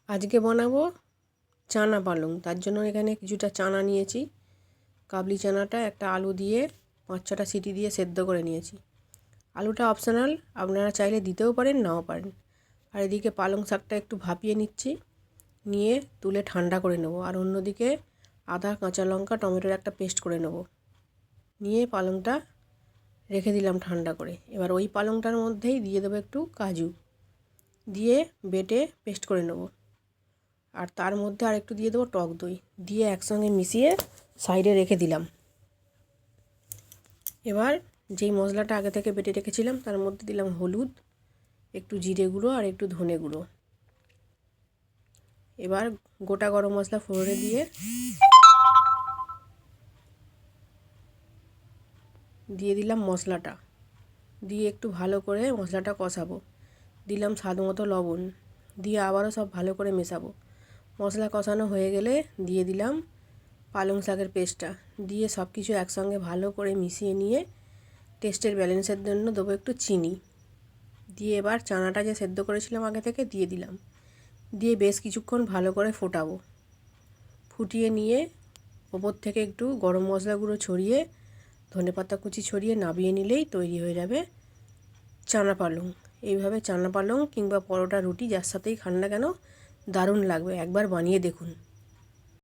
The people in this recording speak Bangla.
আজকে বানাবো চানা পালং। তার জন্য এখানে কিছুটা চানা নিয়েছি। কাবলি চানাটা একটা আলু দিয়ে 5-6টা সিটি দিয়ে সেদ্ধ করে নিয়েছি। আলুটা অপশনাল, আপনারা চাইলে দিতেও পারেন নাও পারেন। আর এদিকে পালং শাকটা একটু ভাপিয়ে নিচ্ছি, নিয়ে তুলে ঠান্ডা করে নেব। আর অন্যদিকে আদা, কাঁচা লঙ্কা, টমেটোর একটা পেস্ট করে নেব। নিয়ে পালংটা রেখে দিলাম ঠান্ডা করে। এবার ওই পালংটার মধ্যেই দিয়ে দেবো একটু কাজু, দিয়ে বেটে পেস্ট করে নেব। আর তার মধ্যে আর একটু দিয়ে দেবো টক দই, দিয়ে একসঙ্গে মিশিয়ে সাইডে রেখে দিলাম। এবার যেই মশলাটা আগে থেকে বেটে রেখেছিলাম তার মধ্যে দিলাম হলুদ, একটু জিরে গুঁড়ো আর একটু ধনে গুঁড়ো। এবার গোটা গরম মশলা ফোড়নে দিয়ে দিলাম মশলাটা, দিয়ে একটু ভালো করে মশলাটা কষাবো। দিলাম স্বাদ মতো লবণ, দিয়ে আবারও সব ভালো করে মেশাবো। মশলা কষানো হয়ে গেলে দিয়ে দিলাম পালং শাকের পেস্টটা, দিয়ে সব কিছু একসঙ্গে ভালো করে মিশিয়ে নিয়ে টেস্টের ব্যালেন্সের জন্য দেবো একটু চিনি, দিয়ে এবার চানাটা যে সেদ্ধ করেছিলাম আগে থেকে দিয়ে দিলাম, দিয়ে বেশ কিছুক্ষণ ভালো করে ফোটাবো। ফুটিয়ে নিয়ে ওপর থেকে একটু গরম মশলা গুঁড়ো ছড়িয়ে, ধনেপাতা কুচি ছড়িয়ে নামিয়ে নিলেই তৈরি হয়ে যাবে চানা পালং। এইভাবে চানা পালং কিংবা পরোটা, রুটি যার সাথেই খান না কেন দারুণ লাগবে, একবার বানিয়ে দেখুন।